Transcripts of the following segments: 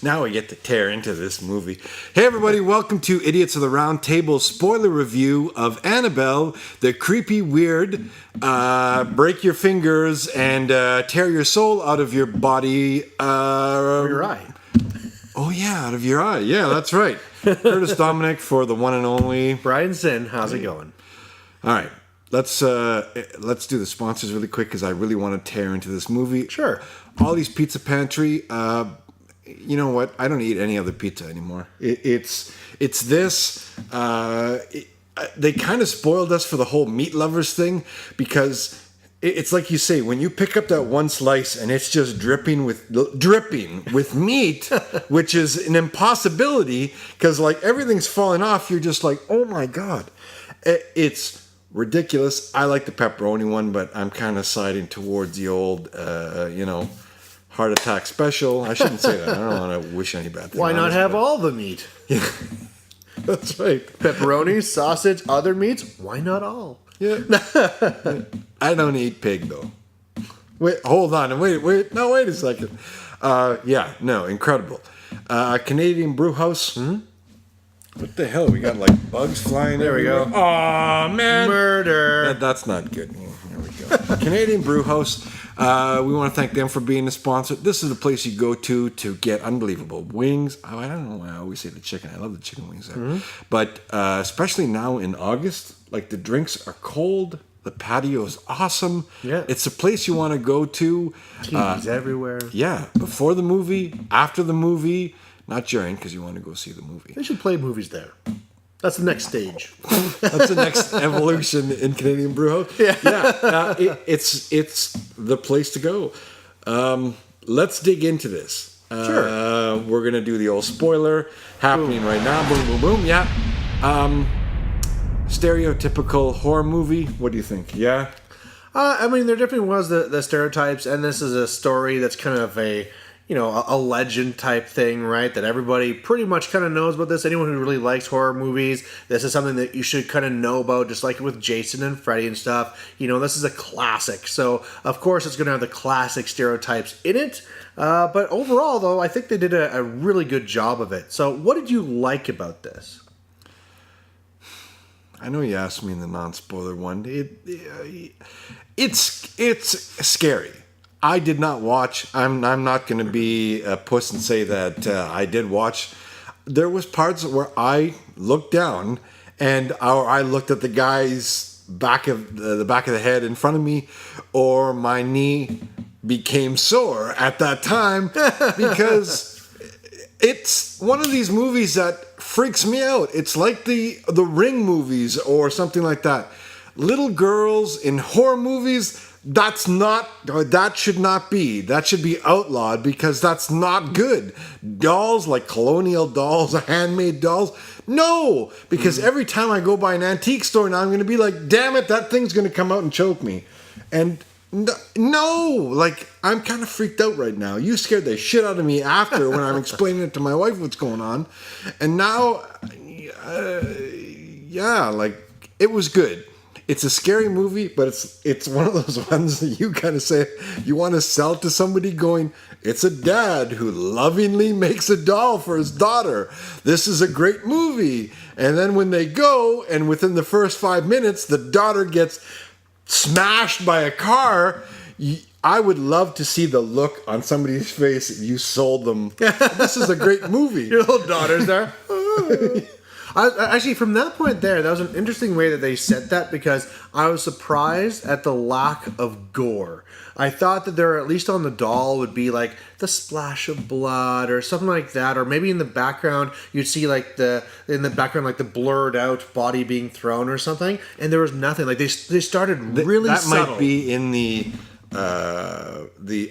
Now we get to tear into this movie. Hey everybody, welcome to Idiots of the Round Table spoiler review of Annabelle, the creepy, weird, break your fingers and tear your soul out of your body. Or your eye. Oh yeah, out of your eye. Yeah, that's right. Curtis Dominique for the one and only Brian Sin, how's it going? All right. Let's do the sponsors really quick because I really want to tear into this movie. Sure. Ollie's Pizza Pantry. You know what? I don't eat any other pizza anymore. It's this. They kind of spoiled us for the whole meat lovers thing because it's like you say, when you pick up that one slice and it's just dripping with meat, which is an impossibility because like everything's falling off. You're just like, oh my god, it's ridiculous. I like the pepperoni one, but I'm kind of siding towards the old, heart attack special. I shouldn't say that. I don't want to wish any bad things. Why not have all the meat? Yeah, that's right. Pepperoni, sausage, other meats. Why not all? Yeah. I don't eat pig though. Wait, hold on. Wait a second. Incredible. Canadian Brew House. What the hell? We got like bugs flying There we go. Aw, man. Murder. That's not good. Here we go. Canadian Brew House. We want to thank them for being a sponsor. This is the place you go to get unbelievable wings. Oh, I don't know why I always say the chicken. I love the chicken wings there. But especially now in August, like the drinks are cold. The patio is awesome. Yeah. It's a place you want to go to. TVs everywhere. Yeah. Before the movie, after the movie. Not during, because you want to go see the movie. They should play movies there. That's the next stage. That's the next evolution in Canadian Brew House. Yeah. It's the place to go. Let's dig into this. Sure. We're going to do the old spoiler happening right now. Boom, boom, boom. Yeah. Stereotypical horror movie. What do you think? Yeah? There definitely was the stereotypes, and this is a story that's kind of a legend type thing, right? That everybody pretty much kind of knows about this. Anyone who really likes horror movies, this is something that you should kind of know about, just like with Jason and Freddy and stuff. This is a classic. So, of course, it's going to have the classic stereotypes in it. But overall, though, I think they did a really good job of it. So, what did you like about this? I know you asked me in the non-spoiler one. It's scary. I did not watch. I'm not going to be a puss and say that I did watch. There was parts where I looked down and I looked at the guy's back of the head in front of me, or my knee became sore at that time because it's one of these movies that freaks me out. It's like the Ring movies or something like that. Little girls in horror movies. That should be outlawed because that's not good. Dolls like colonial dolls, handmade dolls. No, because every time I go by an antique store now, I'm going to be like, damn it, that thing's going to come out and choke me. And no, like I'm kind of freaked out right now. You scared the shit out of me after when I'm explaining it to my wife what's going on. And now, it was good. It's a scary movie, but it's one of those ones that you kind of say you want to sell to somebody going, it's a dad who lovingly makes a doll for his daughter. This is a great movie. And then when they go, and within the first 5 minutes, the daughter gets smashed by a car, I would love to see the look on somebody's face if you sold them. This is a great movie. Your little daughter's there. Actually, from that point there, that was an interesting way that they said that because I was surprised at the lack of gore. I thought that there, at least on the doll, would be like the splash of blood or something like that, or maybe in the background you'd see like the blurred out body being thrown or something, and there was nothing. Like they started really that subtle. Might be in the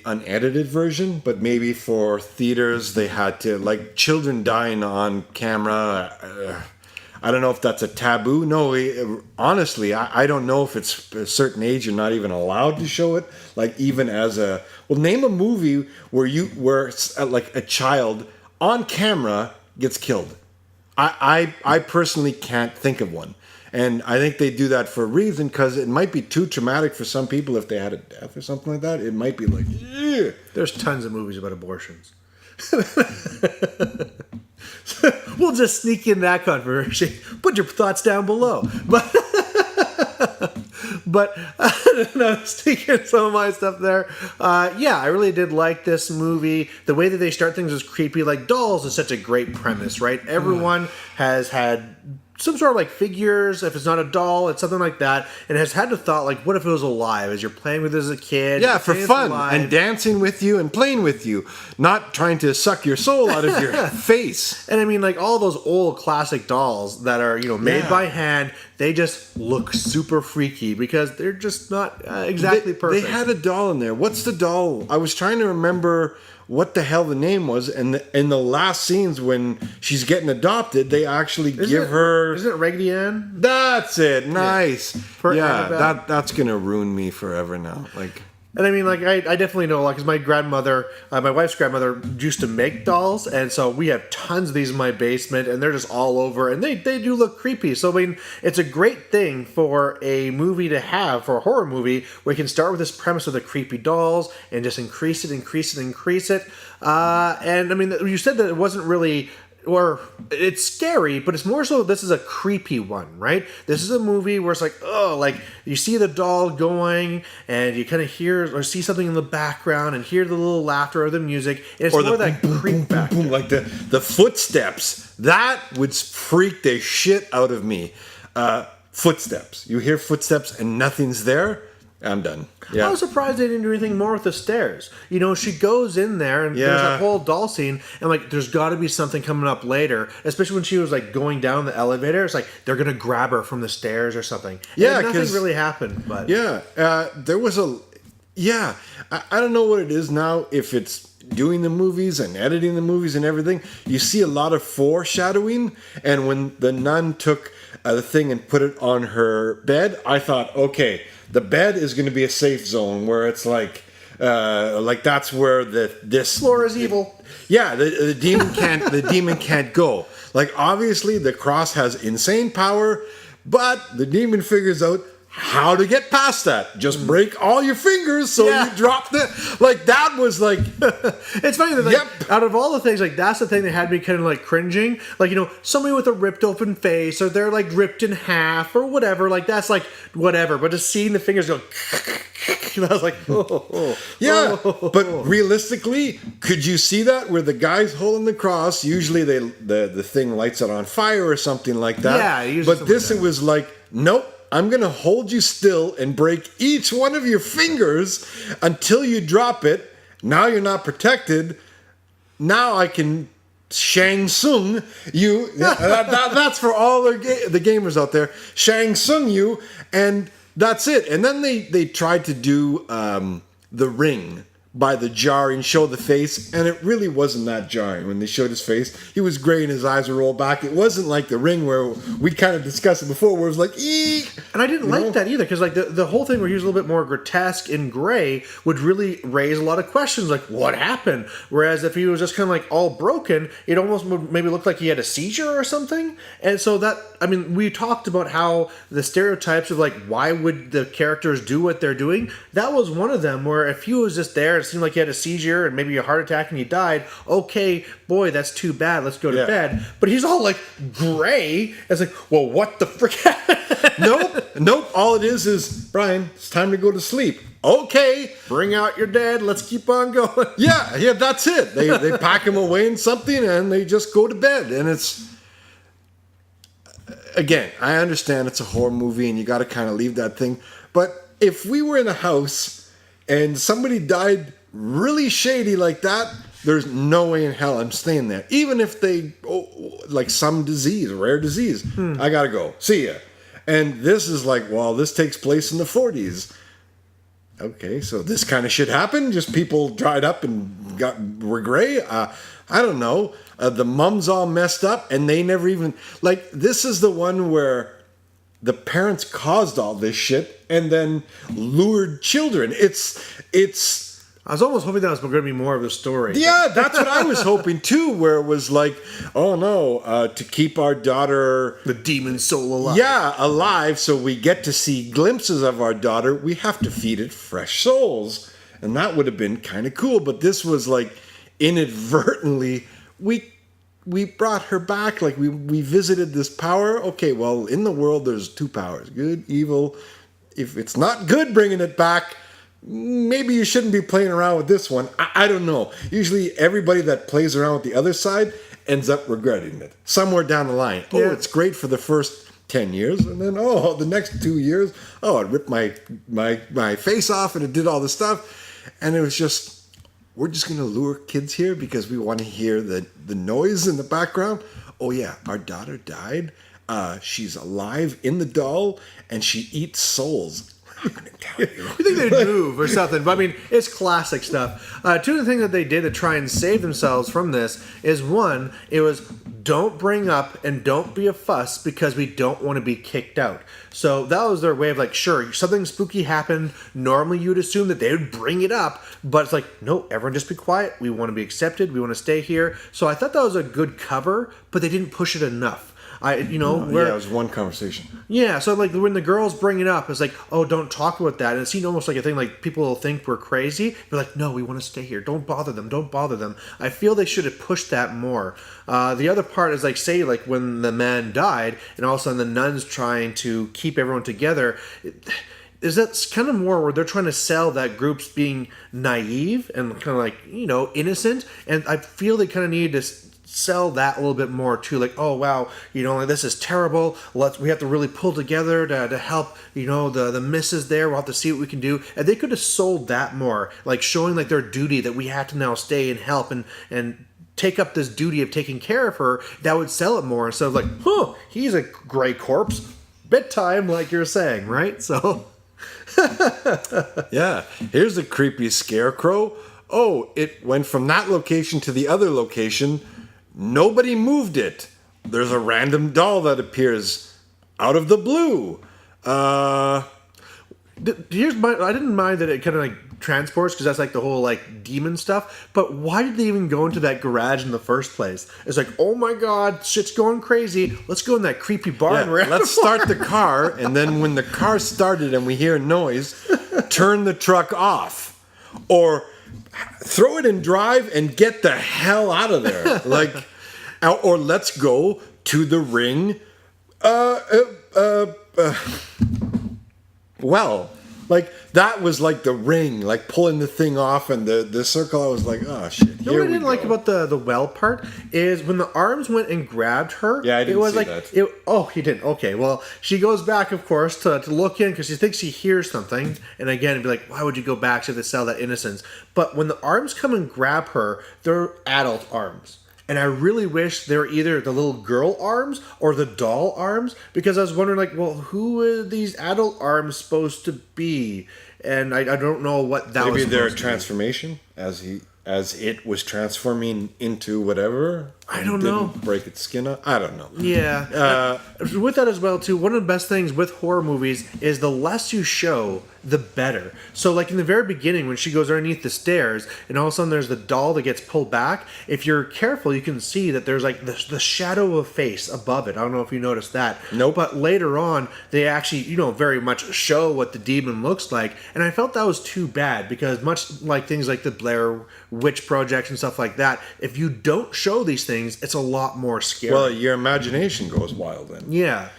unedited version, but maybe for theaters they had to, like, children dying on camera. I don't know if that's a taboo. No, honestly, I don't know if it's a certain age you're not even allowed to show it. Like, even as name a movie where like a child on camera gets killed. I personally can't think of one. And I think they do that for a reason, because it might be too traumatic for some people if they had a death or something like that. It might be like, yeah. There's tons of movies about abortions. We'll just sneak in that controversy. Put your thoughts down below. But no, sneaking some of my stuff there. Yeah, I really did like this movie. The way that they start things is creepy. Like, dolls is such a great premise, right? Everyone has had some sort of like figures. If it's not a doll, it's something like that, and has had the thought like, what if it was alive? As you're playing with it as a kid, Yeah, for fun and dancing with you and playing with you, not trying to suck your soul out of your face. And I mean, like all those old classic dolls that are made by hand, they just look super freaky because they're just not exactly perfect. They had a doll in there. What's the doll? I was trying to remember what the hell the name was, and in the last scenes when she's getting adopted, they actually give her. Isn't it Raggedy Ann? That's it. Nice. Yeah, Annabelle. that's gonna ruin me forever now. Like. And I mean, like, I definitely know, like, because my grandmother, my wife's grandmother used to make dolls, and so we have tons of these in my basement, and they're just all over, and they do look creepy. So, I mean, it's a great thing for a movie to have, for a horror movie, where you can start with this premise of the creepy dolls, and just increase it. And, I mean, you said that it wasn't really... Or it's scary, but it's more so this is a creepy one, right? This is a movie where it's like, oh, like you see the doll going and you kind of hear or see something in the background and hear the little laughter or the music. And it's Or more the that creep factor. like the footsteps. That would freak the shit out of me. Footsteps. You hear footsteps and nothing's there. I'm done. Yeah. I was surprised they didn't do anything more with the stairs. She goes in there and there's that whole doll scene, and like there's got to be something coming up later, especially when she was like going down the elevator. It's like they're gonna grab her from the stairs or something. Yeah, and nothing really happened. But there was a. Yeah, I don't know what it is now. If it's doing the movies and editing the movies and everything, you see a lot of foreshadowing. And when the nun took the thing and put it on her bed, I thought, okay, the bed is going to be a safe zone where it's like that's where this floor is evil. Yeah, the demon can't go. Like obviously the cross has insane power, but the demon figures out how to get past that. Just break all your fingers so you drop the... Like, that was like... It's funny that, like, out of all the things, like, that's the thing that had me kind of, like, cringing. Like, somebody with a ripped open face, or they're, like, ripped in half, or whatever. Like, that's, like, whatever. But just seeing the fingers go... I was like, But realistically, could you see that? Where the guy's holding the cross, usually the thing lights it on fire or something like that. Yeah, usually. But this, it was like, nope. I'm going to hold you still and break each one of your fingers until you drop it. Now you're not protected. Now I can Shang Tsung you. That's for all the gamers out there. Shang Tsung you, and that's it. And then they tried to do the Ring by the jarring, show the face, and it really wasn't that jarring when they showed his face. He was gray and his eyes were rolled back. It wasn't like the Ring where we kind of discussed it before, where it was like, eek! And I didn't like that either, because like the whole thing where he was a little bit more grotesque and gray would really raise a lot of questions, like what happened? Whereas if he was just kind of like all broken, it almost would maybe look like he had a seizure or something. And so that, I mean, we talked about how the stereotypes of like why would the characters do what they're doing. That was one of them, where if he was just there, it seemed like he had a seizure and maybe a heart attack and he died. Okay, boy, that's too bad. Let's go to bed. But he's all like gray. It's like, well, what the frick? Nope. All it is Brian, it's time to go to sleep. Okay, bring out your dead. Let's keep on going. Yeah, that's it. They pack him away in something and they just go to bed. And it's, again, I understand it's a horror movie and you got to kind of leave that thing. But if we were in a house and somebody died really shady like that, there's no way in hell I'm staying there. Even if they, like some disease, rare disease, I gotta go. See ya. And this is like, well, this takes place in the 40s. Okay, so this kind of shit happened? Just people dried up and were gray? I don't know. The mom's all messed up and they never even... Like, this is the one where the parents caused all this shit and then lured children. It's I was almost hoping that was going to be more of the story. Yeah, that's what I was hoping too, where it was like, oh no, to keep our daughter... The demon soul alive. Yeah, alive, so we get to see glimpses of our daughter. We have to feed it fresh souls. And that would have been kind of cool, but this was like inadvertently we brought her back. Like we visited this power. Okay, well, in the world there's two powers: good, evil. If it's not good bringing it back, maybe you shouldn't be playing around with this one. I don't know. Usually everybody that plays around with the other side ends up regretting it somewhere down the line. Oh, Yeah. it's great for the first 10 years, and then the next 2 years, it ripped my face off and it did all this stuff. And it was just, we're just going to lure kids here because we want to hear the noise in the background. Oh yeah, our daughter died. She's alive in the doll and she eats souls. I'm not going to tell you. You think they'd move or something, but I mean, it's classic stuff. Two of the things that they did to try and save themselves from this is one, it was don't bring up and don't be a fuss because we don't want to be kicked out. So that was their way of like, sure, something spooky happened. Normally you'd assume that they would bring it up, but it's like, no, everyone just be quiet. We want to be accepted. We want to stay here. So I thought that was a good cover, but they didn't push it enough. It was one conversation. Yeah, so like when the girls bring it up, it's like, oh, don't talk about that. And it seemed almost like a thing like people will think we're crazy. They're like, no, we want to stay here. Don't bother them. Don't bother them. I feel they should have pushed that more. The other part is like, say, like when the man died and all of a sudden the nuns trying to keep everyone together. Is that kind of more where they're trying to sell that group's being naive and kind of like, innocent. And I feel they kind of need to sell that a little bit more too, like, oh wow, this is terrible, we have to really pull together to help, the misses there, we'll have to see what we can do. And they could have sold that more, like showing like their duty that we have to now stay and help and take up this duty of taking care of her. That would sell it more instead of like, he's a gray corpse, bedtime, like you're saying, right? So yeah, here's a creepy scarecrow. Oh, it went from that location to the other location. Nobody moved it. There's a random doll that appears out of the blue. I didn't mind that it kind of like transports because that's like the whole like demon stuff. But why did they even go into that garage in the first place? It's like, oh my god, shit's going crazy. Let's go in that creepy barn. Yeah, let's start the car, and then when the car started and we hear a noise, turn the truck off, or throw it in drive and get the hell out of there. Like, or let's go to the ring. Well, like that was like the ring, like pulling the thing off and the circle. I was like, oh shit. You know what I didn't like about the well part is when the arms went and grabbed her. Yeah, I didn't it was see like, that. Oh, he didn't. Okay, well, she goes back, of course, to look in because she thinks she hears something. And again, it'd be like, why would you go back to sell that innocence? But when the arms come and grab her, they're adult arms. And I really wish they were either the little girl arms or the doll arms, because I was wondering, like, well, who are these adult arms supposed to be? And I don't know what that was. Maybe their transformation as it was transforming into whatever. I don't know. Break its skin up. I don't know. Yeah. With that as well, too, one of the best things with horror movies is the less you show, the better. So, like in the very beginning, when she goes underneath the stairs, and all of a sudden there's the doll that gets pulled back, if you're careful, you can see that there's like the shadow of a face above it. I don't know if you noticed that. Nope. But later on, they actually, very much show what the demon looks like. And I felt that was too bad, because much like things like the Blair Witch Project and stuff like that, if you don't show these things, it's a lot more scary. Well, your imagination goes wild then. Yeah.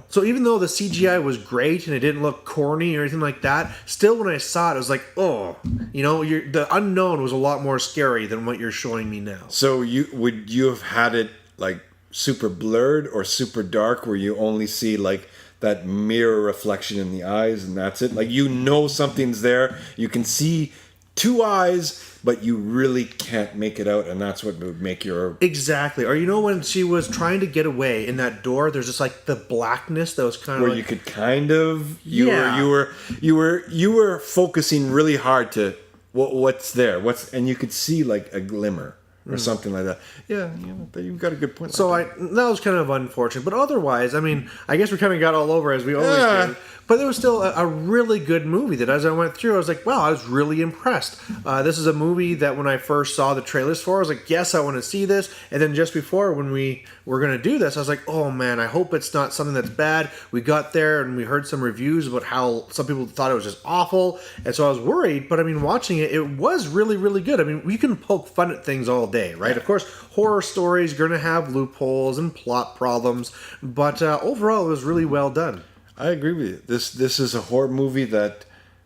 So even though the CGI was great and it didn't look corny or anything like that, still when I saw it, I was like, oh, the unknown was a lot more scary than what you're showing me now. So would you have had it like super blurred or super dark, where you only see like that mirror reflection in the eyes and that's it? Like, something's there. You can see two eyes, but you really can't make it out, and that's what would make your... Exactly. Or when she was trying to get away in that door, there's just like the blackness that was kind of where like... you could kind of... You were focusing really hard to what's there, and you could see like a glimmer or something like that. Yeah, you've got a good point. So that was kind of unfortunate, but otherwise, I mean, I guess we kind of got all over as we always do. But it was still a really good movie that as I went through, I was like, wow, I was really impressed. This is a movie that when I first saw the trailers for, I was like, yes, I want to see this. And then just before when we were going to do this, I was like, oh man, I hope it's not something that's bad. We got there and we heard some reviews about how some people thought it was just awful. And so I was worried, but I mean, watching it, it was really, really good. I mean, we can poke fun at things all day, right? Yeah. Of course, horror stories are going to have loopholes and plot problems, but overall, it was really well done. I agree with you. This is a horror movie that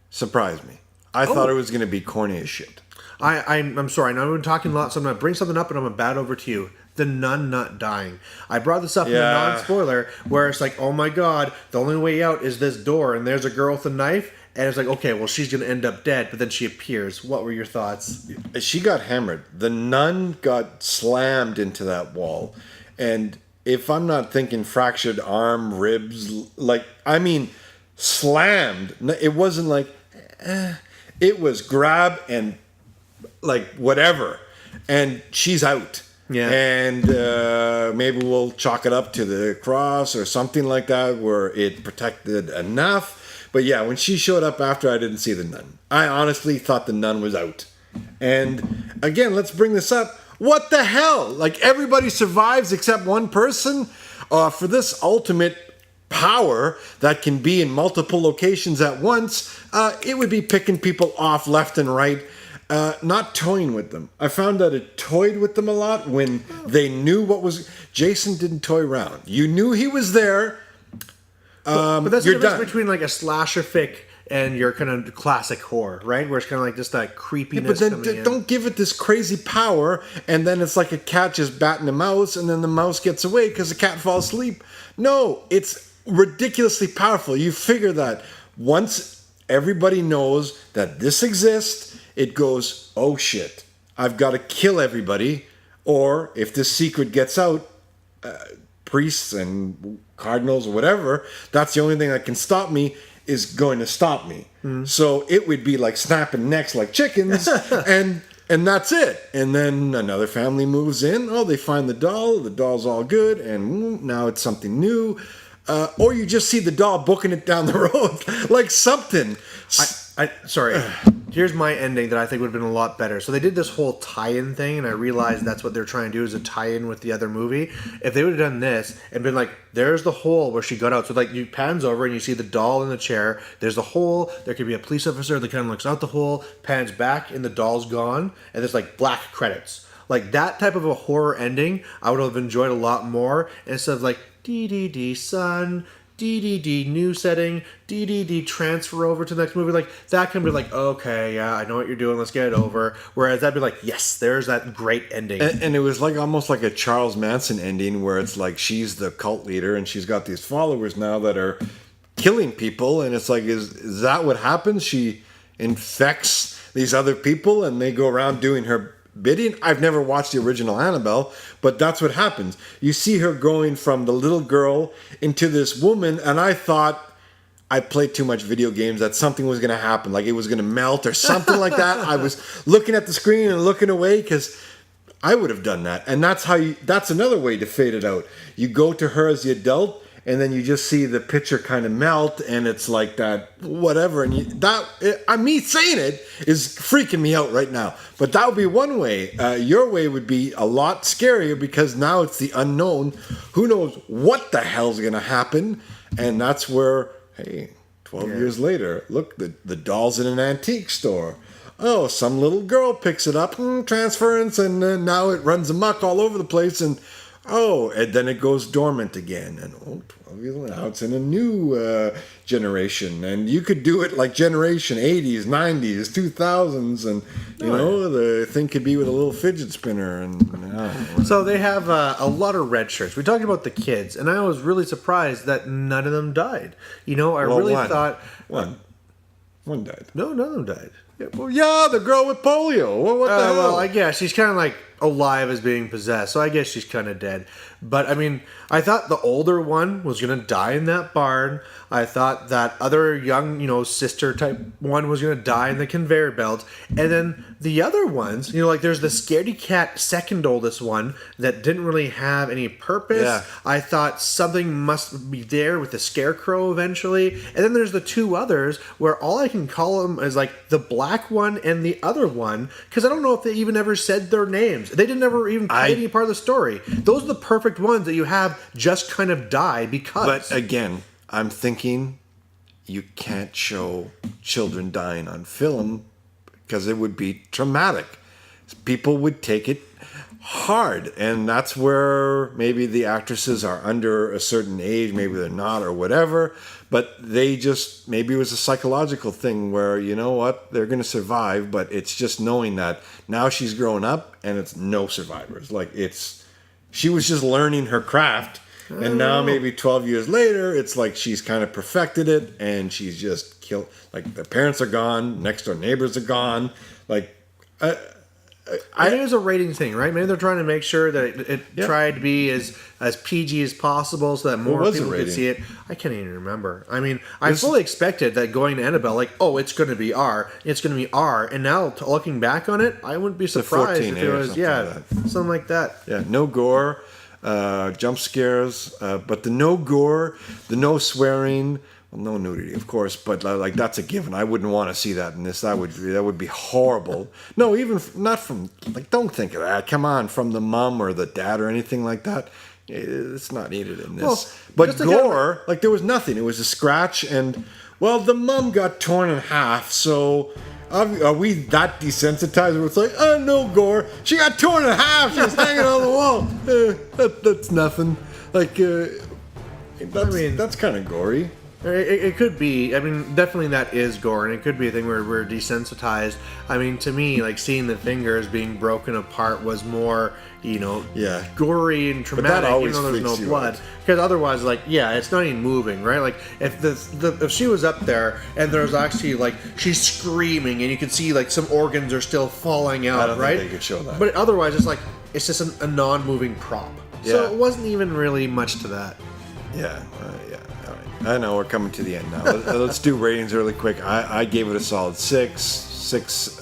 surprised me. I thought it was going to be corny as shit. I'm sorry. I know I've been talking a lot, so I'm going to bring something up and I'm going to bat over to you. The nun not dying. I brought this up in a non-spoiler where it's like, oh my god, the only way out is this door and there's a girl with a knife. And it's like, okay, well, she's going to end up dead, but then she appears. What were your thoughts? She got hammered. The nun got slammed into that wall. And if I'm not thinking fractured arm, ribs, like, I mean, slammed. It wasn't like, it was grab and, like, whatever. And she's out. Yeah. And maybe we'll chalk it up to the cross or something like that where it protected enough. But yeah, when she showed up after, I didn't see the nun. I honestly thought the nun was out. And again, let's bring this up. What the hell? Like, everybody survives except one person? For this ultimate power that can be in multiple locations at once, it would be picking people off left and right. Not toying with them. I found that it toyed with them a lot when they knew what was... Jason didn't toy around. You knew he was there. But that's the you're difference done. between like a slasher fic and your kind of classic horror, right? Where it's kind of like just that creepiness. Yeah, but then don't give it this crazy power, and then it's like a cat just batting a mouse, and then the mouse gets away because the cat falls asleep. No, it's ridiculously powerful. You figure that once everybody knows that this exists, it goes, oh shit, I've got to kill everybody, or if this secret gets out, priests and cardinals or whatever, that's the only thing that can stop me is going to stop me. So it would be like snapping necks like chickens and that's it. And then another family moves in. Oh, they find the doll's all good, and now it's something new. Or you just see the doll booking it down the road like something. Sorry. Here's my ending that I think would have been a lot better. So they did this whole tie-in thing, and I realized that's what they're trying to do is a tie-in with the other movie. If they would have done this and been like, there's the hole where she got out. So like you pans over and you see the doll in the chair. There's the hole. There could be a police officer that kind of looks out the hole, pans back, and the doll's gone. And there's like black credits. Like that type of a horror ending, I would have enjoyed a lot more instead of like, DDD son, DDD new setting, DDD transfer over to the next movie. Like that can be like, okay, yeah, I know what you're doing. Let's get it over. Whereas that'd be like, yes, there's that great ending. And it was like almost like a Charles Manson ending where it's like she's the cult leader and she's got these followers now that are killing people. And it's like, is that what happens? She infects these other people and they go around doing her bidding. I've never watched the original Annabelle, but that's what happens. You see her going from the little girl into this woman, and I thought I played too much video games that something was going to happen, like it was going to melt or something like that. I was looking at the screen and looking away because I would have done that. And that's another way to fade it out. You go to her as the adult, and then you just see the picture kind of melt, and it's like that, whatever. And me saying it is freaking me out right now. But that would be one way. Your way would be a lot scarier because now it's the unknown. Who knows what the hell's going to happen? And that's where, hey, 12 years later, look, the doll's in an antique store. Oh, some little girl picks it up, transference, and now it runs amok all over the place, and then it goes dormant again. And 12 years later, now it's in a new generation. And you could do it like generation 80s, 90s, 2000s. And, you know, the thing could be with a little fidget spinner. And So they have a lot of red shirts. We talked about the kids. And I was really surprised that none of them died. You know, I really thought... One died. No, none of them died. Yeah, the girl with polio. What the hell? Well, I guess she's kind of like alive as being possessed. So I guess she's kind of dead. But I mean, I thought the older one was going to die in that barn. I thought that other young, sister type one was going to die in the conveyor belt. And then the other ones, like there's the scaredy cat second oldest one that didn't really have any purpose. Yeah. I thought something must be there with the scarecrow eventually. And then there's the two others where all I can call them is like the black one and the other one, because I don't know if they even ever said their names. They didn't ever even play any part of the story. Those are the perfect ones that you have just kind of die because. But again, I'm thinking you can't show children dying on film because it would be traumatic. People would take it hard, and that's where maybe the actresses are under a certain age, maybe they're not or whatever, but maybe it was a psychological thing where, you know what, they're going to survive, but it's just knowing that now she's grown up and it's no survivors. Like she was just learning her craft. And now maybe 12 years later, it's like she's kind of perfected it and she's just killed. Like the parents are gone, next door neighbors are gone. Like, I think it was a rating thing, right? Maybe they're trying to make sure that it tried to be as PG as possible so that more people could see it. I can't even remember. I mean, I fully expected that going to Annabelle, like, oh, it's going to be R. It's going to be R. And now looking back on it, I wouldn't be surprised if it was, something like that. Yeah, no gore. Jump scares, but the no gore, the no swearing, well, no nudity, of course, but like that's a given. I wouldn't want to see that in this. That would be horrible. No, even not from don't think of that. Come on, from the mom or the dad or anything like that. It's not needed in this. Well, but gore, there was nothing. It was a scratch, and the mom got torn in half. So. Are we that desensitized where it's like, oh, no gore. She got torn in half. She was hanging on the wall. That's nothing. That's kind of gory. It could be. I mean, definitely that is gore, and it could be a thing where we're desensitized. I mean, to me, seeing the fingers being broken apart was more, gory and traumatic, even though there's no blood. Because otherwise, it's not even moving, right? If she was up there and there's actually she's screaming and you can see some organs are still falling out, I don't right? think they could show that. But otherwise, it's just a non-moving prop. Yeah. So it wasn't even really much to that. Yeah. All right. I know we're coming to the end now. Let's do ratings really quick. I gave it a solid 6.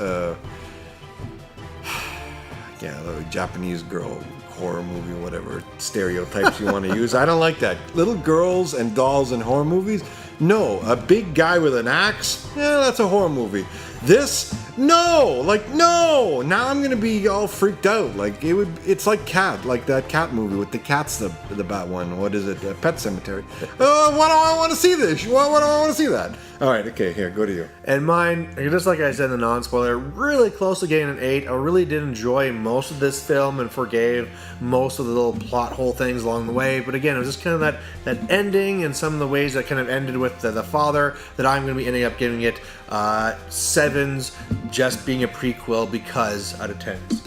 The Japanese girl horror movie, whatever stereotypes you want to use. I don't like that. Little girls and dolls in horror movies. No, a big guy with an axe. Yeah, that's a horror movie. This, no, no. Now I'm gonna be all freaked out. It's like Cat, that cat movie with the cats, the bad one. What is it? Pet Cemetery. Why do I want to see this? Why do I want to see that? All right, okay, here, go to you. And mine, just like I said in the non-spoiler, really close to getting an 8. I really did enjoy most of this film and forgave most of the little plot hole things along the way. But again, it was just kind of that ending and some of the ways that kind of ended with the father that I'm going to be ending up giving it 7s, just being a prequel because out of 10s.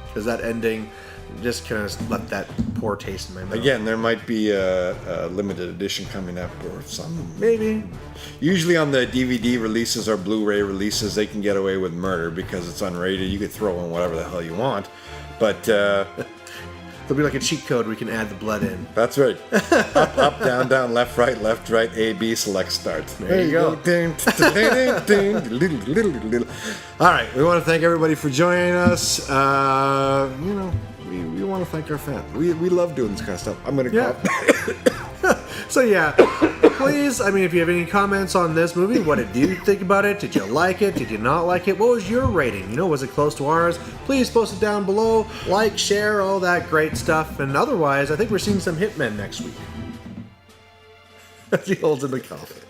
Because that ending just kind of left that poor taste in my mouth. Again, there might be a limited edition coming up or something. Maybe. Usually on the DVD releases or Blu-ray releases, they can get away with murder because it's unrated. You could throw in whatever the hell you want. But there'll be a cheat code where we can add the blood in. That's right. Up, down, left, right, A, B, select, start. There you go. All right. We want to thank everybody for joining us. We want to thank our fans. We love doing this kind of stuff. I'm going to call. So please, if you have any comments on this movie, what did you think about it? Did you like it? Did you not like it? What was your rating? Was it close to ours? Please post it down below. Like, share, all that great stuff. And otherwise, I think we're seeing some Hitmen next week. He holds in the coffee.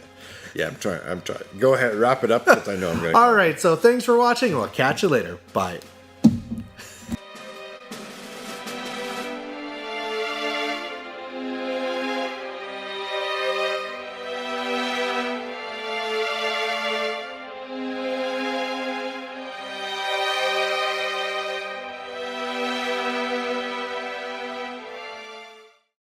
Yeah, I'm trying. Go ahead, wrap it up because I know I'm going to. All right, so thanks for watching. We'll catch you later. Bye.